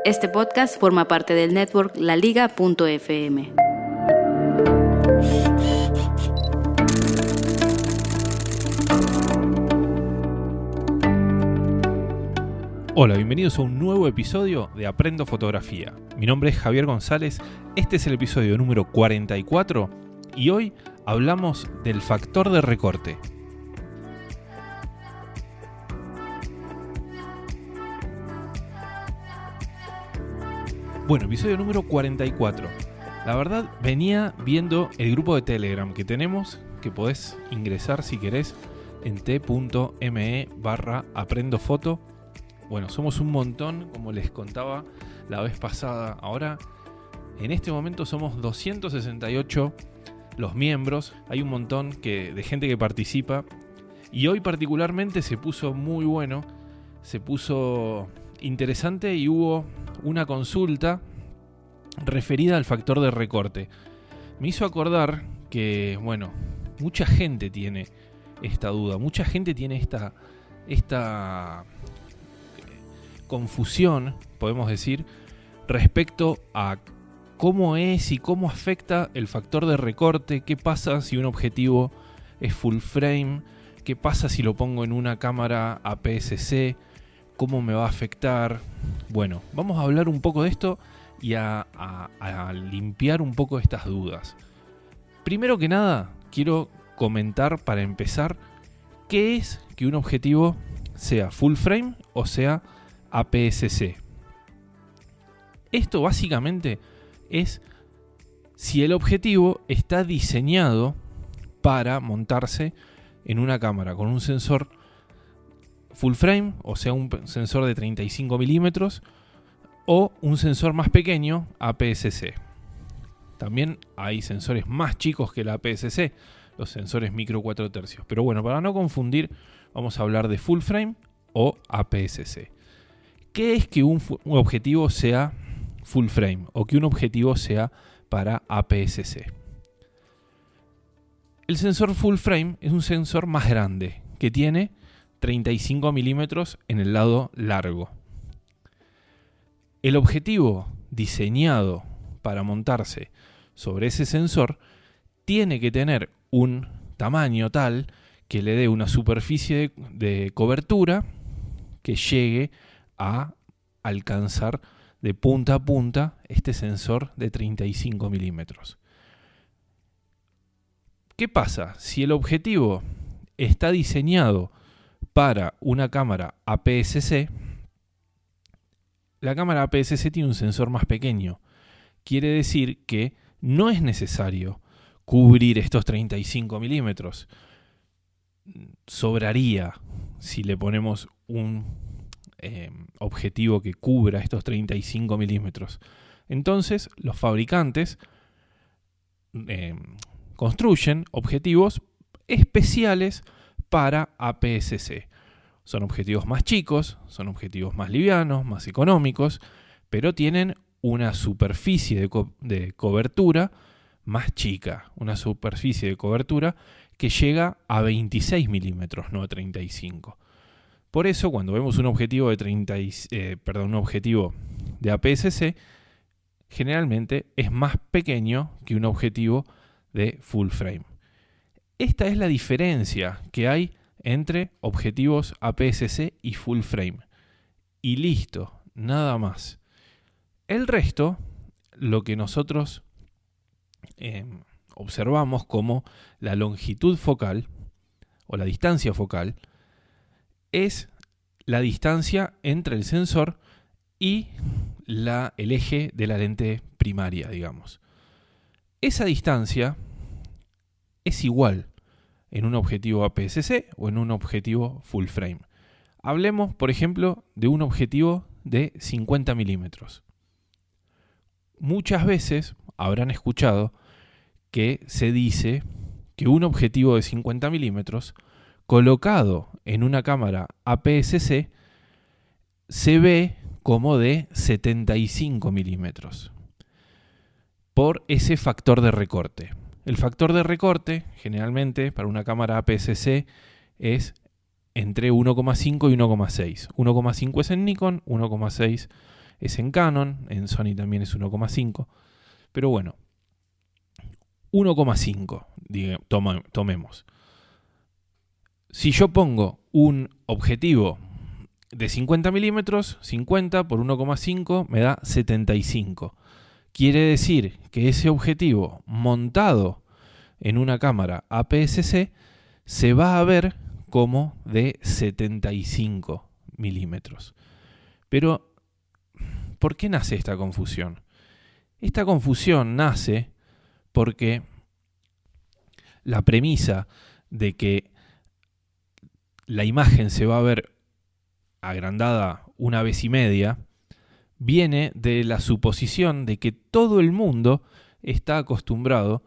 Este podcast forma parte del network laliga.fm. Hola, bienvenidos a un nuevo episodio de Aprendo Fotografía. Mi nombre es Javier González, este es el episodio número 44 y hoy hablamos del factor de recorte. Bueno, episodio número 44. La verdad, venía viendo el grupo de Telegram que tenemos, que podés ingresar si querés en t.me/aprendofoto. Bueno, somos un montón, como les contaba la vez pasada. Ahora, en este momento somos 268 los miembros. Hay un montón de gente que participa. Y hoy particularmente se puso muy bueno, se puso interesante y hubo una consulta referida al factor de recorte. Me hizo acordar que, bueno, mucha gente tiene esta duda, mucha gente tiene esta confusión, podemos decir, respecto a cómo es y cómo afecta el factor de recorte, qué pasa si un objetivo es full frame, qué pasa si lo pongo en una cámara APS-C, cómo me va a afectar. Bueno, vamos a hablar un poco de esto y a limpiar un poco estas dudas. Primero que nada, quiero comentar para empezar qué es que un objetivo sea full frame o sea APS-C. Esto básicamente es si el objetivo está diseñado para montarse en una cámara con un sensor full frame, o sea un sensor de 35 milímetros o un sensor más pequeño APS-C. También hay sensores más chicos que la APS-C, los sensores micro 4 tercios. Pero bueno, para no confundir, vamos a hablar de full frame o APS-C. ¿Qué es que un objetivo sea full frame o que un objetivo sea para APS-C? El sensor full frame es un sensor más grande que tiene 35 milímetros en el lado largo. El objetivo diseñado para montarse sobre ese sensor tiene que tener un tamaño tal que le dé una superficie de cobertura que llegue a alcanzar de punta a punta este sensor de 35 milímetros. ¿Qué pasa? Si el objetivo está diseñado para una cámara APS-C, la cámara APS-C tiene un sensor más pequeño. Quiere decir que no es necesario cubrir estos 35 milímetros. Sobraría si le ponemos un objetivo que cubra estos 35 milímetros. Entonces, los fabricantes construyen objetivos especiales para APS-C. Son objetivos más chicos, son objetivos más livianos, más económicos, pero tienen una superficie de cobertura más chica, una superficie de cobertura que llega a 26 milímetros, no a 35. Por eso, cuando vemos un objetivo un objetivo de APS-C, generalmente es más pequeño que un objetivo de full frame. Esta es la diferencia que hay entre objetivos APS-C y full frame. Y listo, nada más. El resto, lo que nosotros observamos como la longitud focal o la distancia focal, es la distancia entre el sensor y el eje de la lente primaria, digamos. Esa distancia es igual en un objetivo APS-C o en un objetivo full frame. Hablemos, por ejemplo, de un objetivo de 50 milímetros. Muchas veces habrán escuchado que se dice que un objetivo de 50 milímetros colocado en una cámara APS-C se ve como de 75 milímetros por ese factor de recorte. El factor de recorte, generalmente, para una cámara APS-C es entre 1,5 y 1,6. 1,5 es en Nikon, 1,6 es en Canon, en Sony también es 1,5. Pero bueno, 1,5, tomemos. Si yo pongo un objetivo de 50 milímetros, 50 por 1,5 me da 75. Quiere decir que ese objetivo montado en una cámara APS-C se va a ver como de 75 milímetros. Pero, ¿por qué nace esta confusión? Esta confusión nace porque la premisa de que la imagen se va a ver agrandada una vez y media viene de la suposición de que todo el mundo está acostumbrado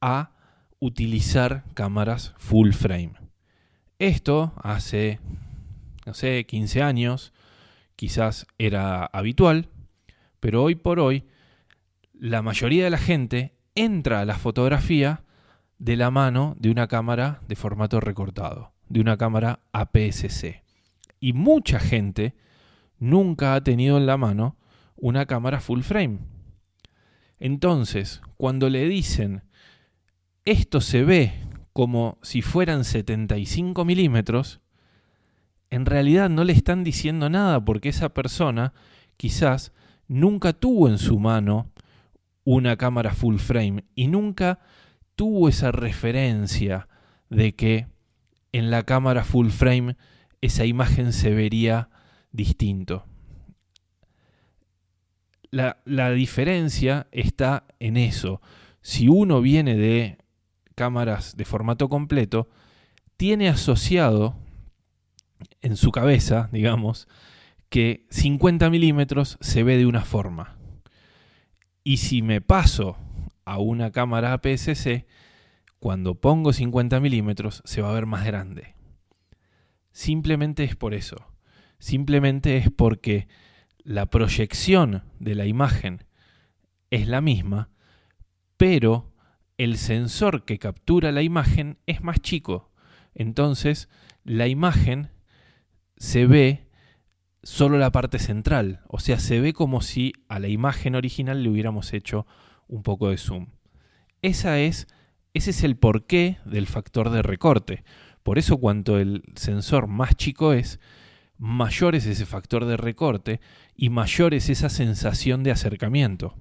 a utilizar cámaras full frame. Esto hace, 15 años quizás era habitual, pero hoy por hoy la mayoría de la gente entra a la fotografía de la mano de una cámara de formato recortado, de una cámara APS-C. Y mucha gente nunca ha tenido en la mano una cámara full frame. Entonces, cuando le dicen esto se ve como si fueran 75 milímetros, en realidad no le están diciendo nada porque esa persona quizás nunca tuvo en su mano una cámara full frame y nunca tuvo esa referencia de que en la cámara full frame esa imagen se vería distinto. La diferencia está en eso. Si uno viene de cámaras de formato completo, tiene asociado en su cabeza, digamos, que 50 milímetros se ve de una forma. Y si me paso a una cámara APS-C, cuando pongo 50 milímetros se va a ver más grande. Simplemente es por eso. Simplemente es porque la proyección de la imagen es la misma, pero el sensor que captura la imagen es más chico. Entonces, la imagen se ve solo la parte central. O sea, se ve como si a la imagen original le hubiéramos hecho un poco de zoom. Ese es el porqué del factor de recorte. Por eso, cuanto el sensor más chico es, mayor es ese factor de recorte y mayor es esa sensación de acercamiento.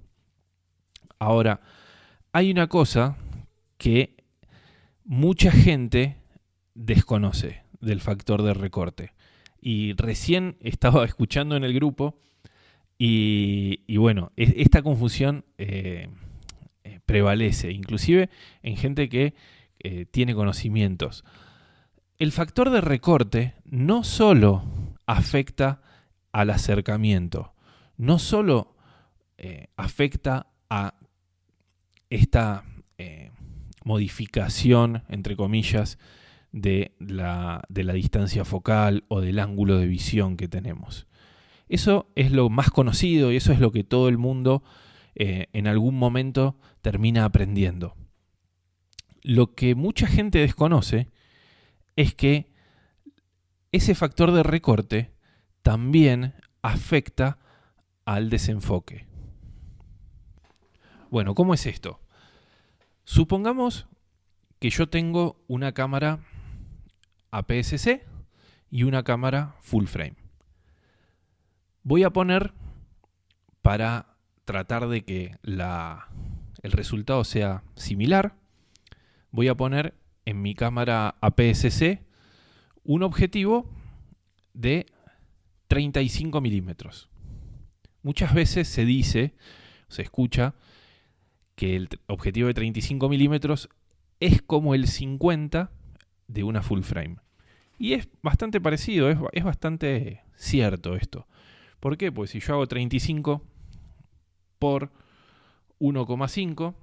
Ahora, hay una cosa que mucha gente desconoce del factor de recorte. Y recién estaba escuchando en el grupo y bueno, esta confusión prevalece, inclusive en gente que tiene conocimientos. El factor de recorte no solo afecta al acercamiento, no solo afecta a esta modificación, entre comillas, de la distancia focal o del ángulo de visión que tenemos. Eso es lo más conocido y eso es lo que todo el mundo en algún momento termina aprendiendo. Lo que mucha gente desconoce es que ese factor de recorte también afecta al desenfoque. Bueno, ¿cómo es esto? Supongamos que yo tengo una cámara APS-C y una cámara full frame. Voy a poner, para tratar de que el resultado sea similar, voy a poner en mi cámara APS-C un objetivo de 35 milímetros. Muchas veces se escucha que el objetivo de 35 milímetros es como el 50 de una full frame. Y es bastante parecido, es bastante cierto esto. ¿Por qué? Pues si yo hago 35 por 1,5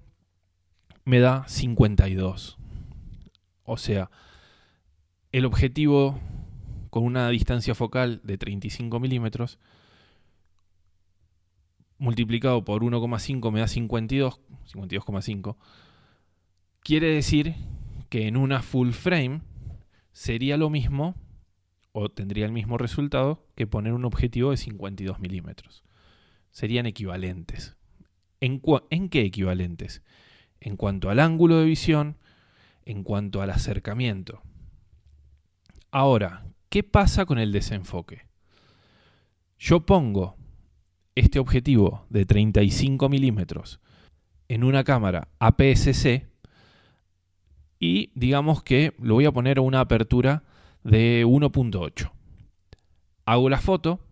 me da 52. O sea, el objetivo con una distancia focal de 35 milímetros multiplicado por 1,5 me da 52,5. Quiere decir que en una full frame sería lo mismo o tendría el mismo resultado que poner un objetivo de 52 milímetros. serían equivalentes. ¿En qué equivalentes? En cuanto al ángulo de visión, en cuanto al acercamiento. Ahora, ¿qué pasa con el desenfoque? Yo pongo este objetivo de 35 milímetros en una cámara APS-C y digamos que lo voy a poner a una apertura de 1.8. Hago la foto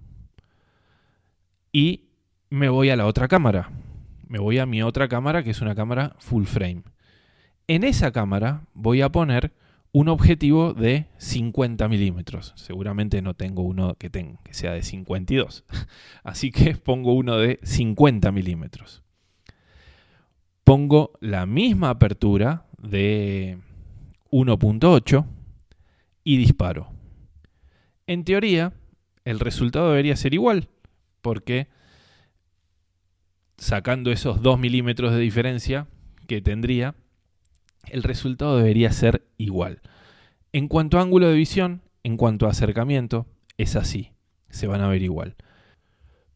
y me voy a la otra cámara. Me voy a mi otra cámara, que es una cámara full frame. En esa cámara voy a poner un objetivo de 50 milímetros. Seguramente no tengo uno que sea de 52. Así que pongo uno de 50 milímetros. Pongo la misma apertura de 1.8 y disparo. En teoría, el resultado debería ser igual, porque sacando esos 2 milímetros de diferencia que tendría, el resultado debería ser igual. En cuanto a ángulo de visión, en cuanto a acercamiento, es así, se van a ver igual.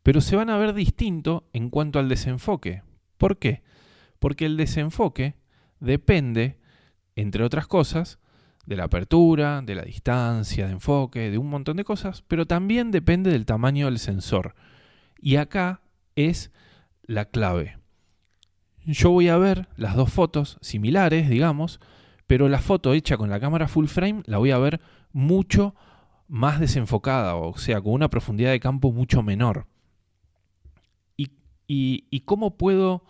Pero se van a ver distinto en cuanto al desenfoque. ¿Por qué? Porque el desenfoque depende, entre otras cosas, de la apertura, de la distancia de enfoque, de un montón de cosas, pero también depende del tamaño del sensor. Y acá es la clave. Yo voy a ver las dos fotos similares, digamos, pero la foto hecha con la cámara full frame la voy a ver mucho más desenfocada, o sea, con una profundidad de campo mucho menor. ¿Y cómo puedo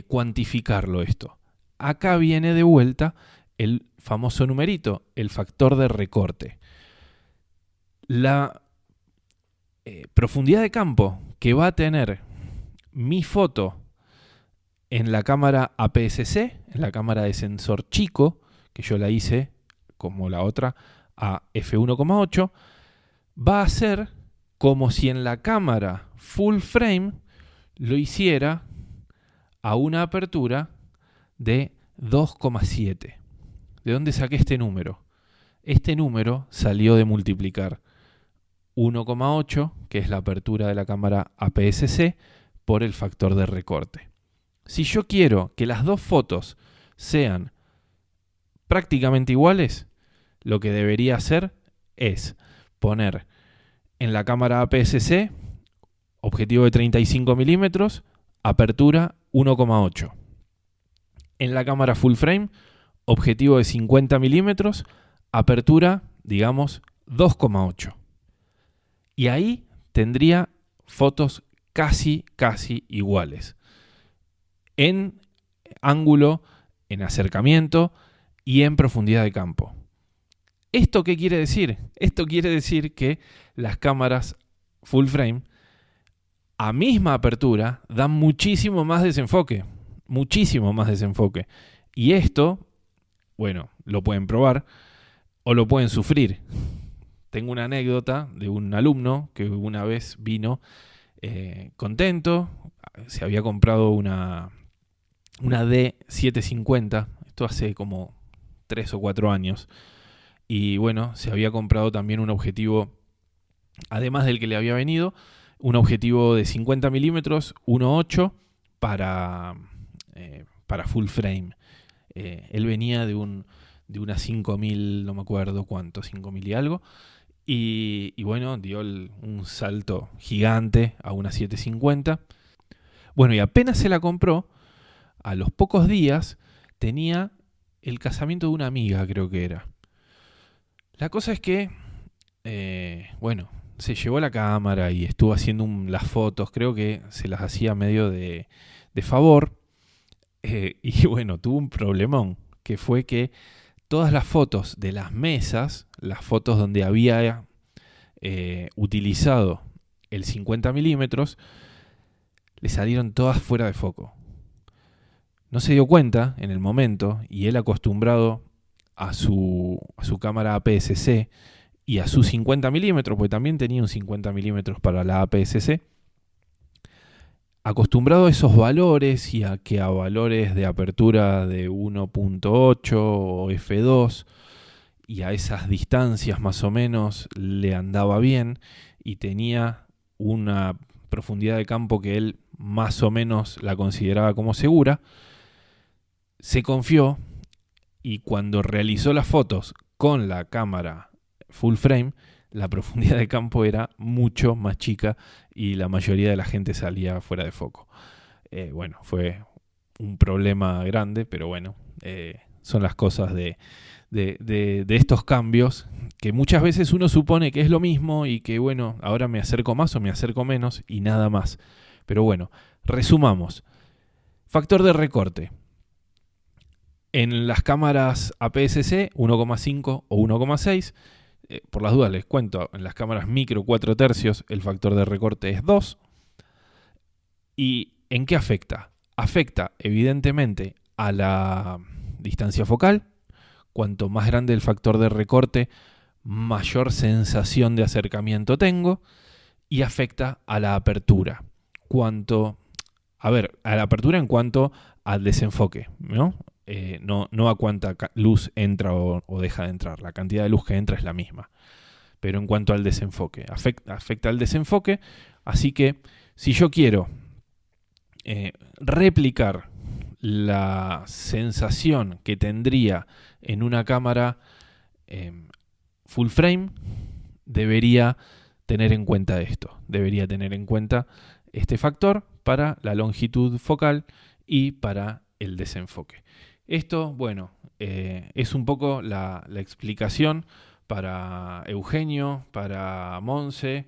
cuantificarlo esto? Acá viene de vuelta el famoso numerito, el factor de recorte. La profundidad de campo que va a tener mi foto en la cámara APS-C, en la cámara de sensor chico, que yo la hice como la otra a f1.8, va a ser como si en la cámara full frame lo hiciera a una apertura de 2,7. ¿De dónde saqué este número? Este número salió de multiplicar 1,8, que es la apertura de la cámara APS-C, por el factor de recorte. Si yo quiero que las dos fotos sean prácticamente iguales, lo que debería hacer es poner en la cámara APS-C objetivo de 35 milímetros, apertura 1,8. En la cámara full frame, objetivo de 50 milímetros, apertura, digamos, 2,8. Y ahí tendría fotos casi iguales. En ángulo, en acercamiento y en profundidad de campo. ¿Esto qué quiere decir? Esto quiere decir que las cámaras full frame a misma apertura dan muchísimo más desenfoque. Y esto, bueno, lo pueden probar o lo pueden sufrir. Tengo una anécdota de un alumno que una vez vino contento, se había comprado una D750, esto hace como 3 o 4 años, y bueno, se había comprado también un objetivo, además del que le había venido, un objetivo de 50 milímetros, 1.8 para full frame. Él venía de una 5000, no me acuerdo cuánto, 5000 y algo, y bueno, dio un salto gigante a una 750. Bueno, y apenas se la compró, a los pocos días tenía el casamiento de una amiga, creo que era. La cosa es que, bueno, se llevó la cámara y estuvo haciendo las fotos, creo que se las hacía medio de favor, y bueno, tuvo un problemón, que fue que todas las fotos de las mesas, las fotos donde había utilizado el 50 milímetros, le salieron todas fuera de foco. No se dio cuenta en el momento, y él, acostumbrado a su cámara APS-C y a sus 50 milímetros, porque también tenía un 50 milímetros para la APS-C, acostumbrado a esos valores y a que a valores de apertura de 1.8 o f2 y a esas distancias más o menos le andaba bien, y tenía una profundidad de campo que él más o menos la consideraba como segura, se confió y cuando realizó las fotos con la cámara full frame, la profundidad de campo era mucho más chica y la mayoría de la gente salía fuera de foco. Bueno, fue un problema grande, pero bueno, son las cosas de estos cambios que muchas veces uno supone que es lo mismo y que bueno, ahora me acerco más o me acerco menos y nada más. Pero bueno, resumamos. Factor de recorte. En las cámaras APS-C 1,5 o 1,6, por las dudas les cuento, en las cámaras micro 4 tercios el factor de recorte es 2. ¿Y en qué afecta? Afecta evidentemente a la distancia focal. Cuanto más grande el factor de recorte, mayor sensación de acercamiento tengo, y afecta a la apertura. A la apertura en cuanto al desenfoque, ¿no? No a cuánta luz entra o deja de entrar. La cantidad de luz que entra es la misma. Pero en cuanto al desenfoque, afecta al desenfoque. Así que si yo quiero replicar la sensación que tendría en una cámara full frame, debería tener en cuenta esto. Debería tener en cuenta este factor para la longitud focal y para el desenfoque. Esto, bueno, es un poco la explicación para Eugenio, para Monse,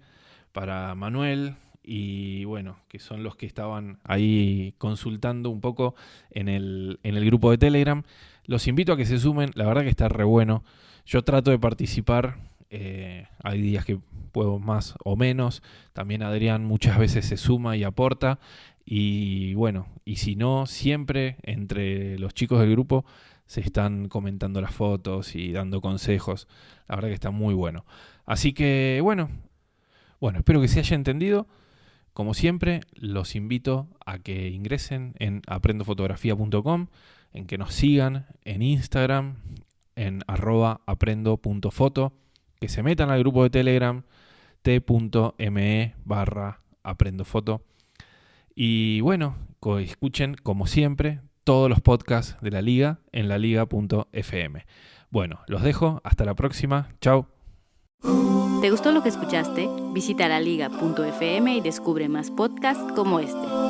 para Manuel y bueno, que son los que estaban ahí consultando un poco en el grupo de Telegram. Los invito a que se sumen, la verdad que está re bueno. Yo trato de participar, hay días que puedo más o menos. También Adrián muchas veces se suma y aporta. Y bueno, y si no, siempre entre los chicos del grupo se están comentando las fotos y dando consejos. La verdad que está muy bueno. Así que bueno, espero que se haya entendido. Como siempre, los invito a que ingresen en aprendofotografía.com, en que nos sigan en Instagram, en @aprendo.foto, que se metan al grupo de Telegram t.me/aprendofoto. Y bueno, escuchen como siempre todos los podcasts de la Liga en laliga.fm. Bueno, los dejo, hasta la próxima, chao. ¿Te gustó lo que escuchaste? Visita laliga.fm y descubre más podcasts como este.